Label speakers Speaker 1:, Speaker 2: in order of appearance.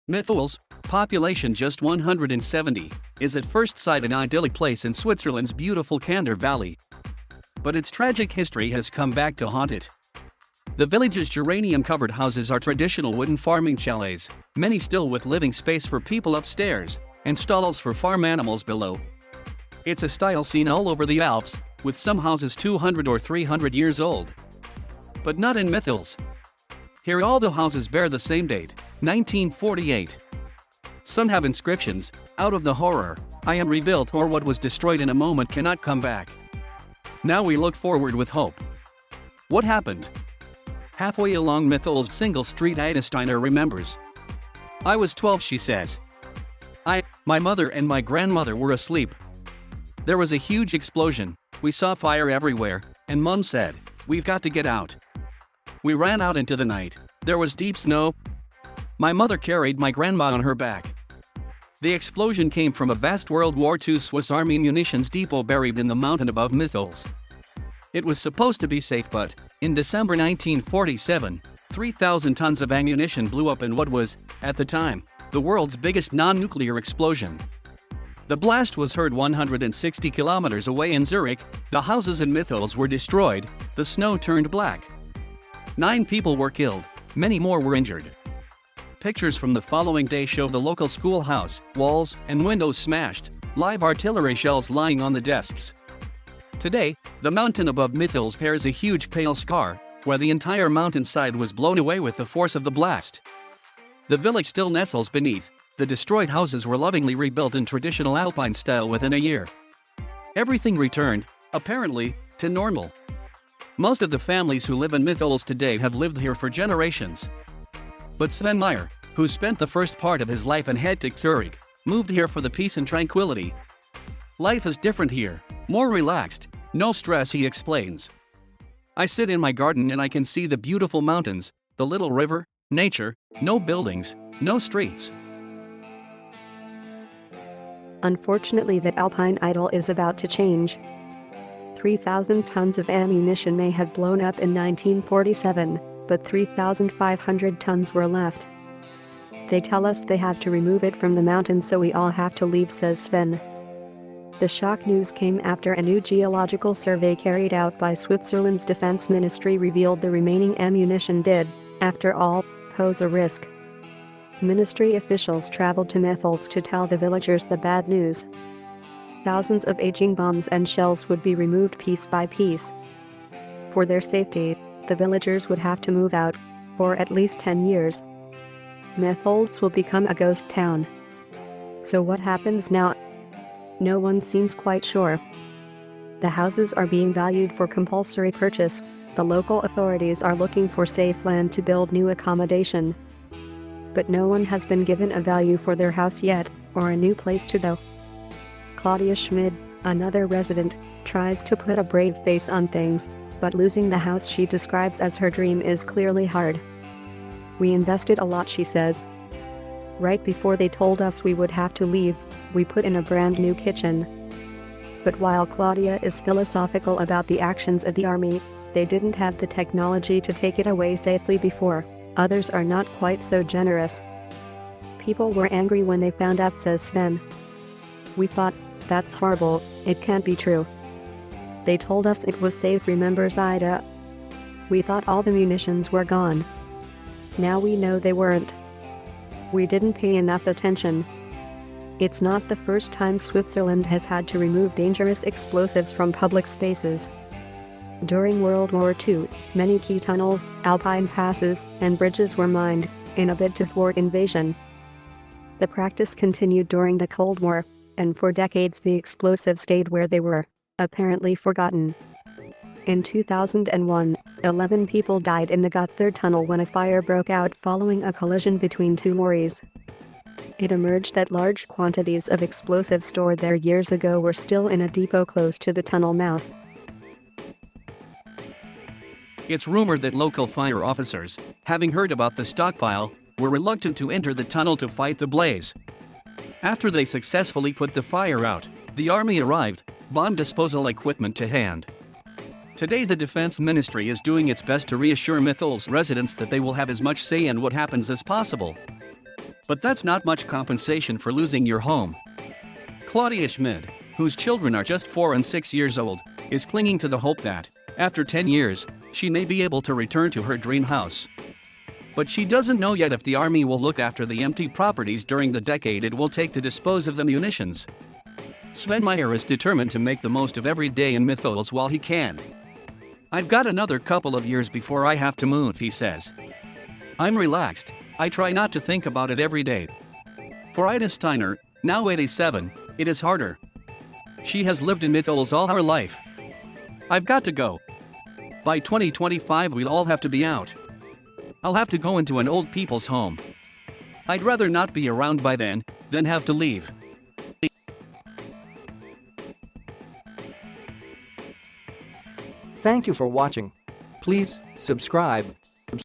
Speaker 1: Mitholz, population just 170, is at first sight an idyllic place in Switzerland's beautiful Kander Valley. But its tragic history has come back to haunt it. The village's geranium-covered houses are traditional wooden farming chalets, many still with living space for people upstairs, and stalls for farm animals below. It's a style seen all over the Alps, with some houses 200 or 300 years old. But not in Mitholz. Here all the houses bear the same date, 1948. Some have inscriptions, "Out of the horror, I am rebuilt," or "What was destroyed in a moment cannot come back." Now we look forward with hope. What happened? Halfway along Mitholz's single street, Ida Steiner remembers. "I was 12, she says. My mother and my grandmother were asleep. There was a huge explosion, we saw fire everywhere, and Mum said, 'We've got to get out.' We ran out into the night. There was deep snow. My mother carried my grandma on her back. The explosion came from a vast World War II Swiss Army munitions depot buried in the mountain above Mitholz. It was supposed to be safe, but in December 1947, 3,000 tons of ammunition blew up in what was, at the time, the world's biggest non-nuclear explosion. The blast was heard 160 kilometers away in Zurich. The houses in Mitholz were destroyed, the snow turned black. 9 people were killed, many more were injured. Pictures from the following day show the local schoolhouse, walls and windows smashed, live artillery shells lying on the desks. Today, the mountain above Mitholz bears a huge pale scar, where the entire mountainside was blown away with the force of the blast. The village still nestles beneath. The destroyed houses were lovingly rebuilt in traditional Alpine style within a year. Everything returned, apparently, to normal. Most of the families who live in Mitholz today have lived here for generations. But Sven Meyer, who spent the first part of his life in Zurich, moved here for the peace and tranquility. Life is different here, more relaxed, no stress, he explains. I sit in my garden and I can see the beautiful mountains, the little river, nature, no buildings, no streets.
Speaker 2: Unfortunately, that Alpine idyll is about to change. 3,000 tons of ammunition may have blown up in 1947, but 3,500 tons were left. They tell us they have to remove it from the mountain, so we all have to leave, says Sven. The shock news came after a new geological survey carried out by Switzerland's defense ministry revealed the remaining ammunition did, after all, pose a risk. Ministry officials traveled to Mitholz to tell the villagers the bad news. Thousands of aging bombs and shells would be removed piece by piece. For their safety, the villagers would have to move out, for at least 10 years. Mitholz will become a ghost town. So what happens now? No one seems quite sure. The houses are being valued for compulsory purchase. The local authorities are looking for safe land to build new accommodation. But no one has been given a value for their house yet, or a new place to go. Claudia Schmid, another resident, tries to put a brave face on things, but losing the house she describes as her dream is clearly hard. We invested a lot, she says. Right before they told us we would have to leave, we put in a brand new kitchen. But while Claudia is philosophical about the actions of the army, they didn't have the technology to take it away safely before. Others are not quite so generous. People were angry when they found out, says Sven. We thought, that's horrible, it can't be true. They told us it was safe, remembers Ida. We thought all the munitions were gone. Now we know they weren't. We didn't pay enough attention. It's not the first time Switzerland has had to remove dangerous explosives from public spaces. During World War II, many key tunnels, alpine passes, and bridges were mined, in a bid to thwart invasion. The practice continued during the Cold War, and for decades the explosives stayed where they were, apparently forgotten. In 2001, 11 people died in the Gotthard tunnel when a fire broke out following a collision between 2 lorries. It emerged that large quantities of explosives stored there years ago were still in a depot close to the tunnel mouth.
Speaker 1: It's rumored that local fire officers, having heard about the stockpile, were reluctant to enter the tunnel to fight the blaze. After they successfully put the fire out, the army arrived, bomb disposal equipment to hand. Today the Defense Ministry is doing its best to reassure Mitholz residents that they will have as much say in what happens as possible. But that's not much compensation for losing your home. Claudia Schmid, whose children are just 4 and 6 years old, is clinging to the hope that, after 10 years, she may be able to return to her dream house. But she doesn't know yet if the army will look after the empty properties during the decade it will take to dispose of the munitions. Sven Meyer is determined to make the most of every day in Mitholz while he can. "I've got another couple of years before I have to move," he says. "I'm relaxed, I try not to think about it every day." For Ida Steiner, now 87, it is harder. She has lived in Mitholz all her life. "I've got to go. By 2025 we'll all have to be out. I'll have to go into an old people's home. I'd rather not be around by then than have to leave."
Speaker 3: Thank you for watching. Please subscribe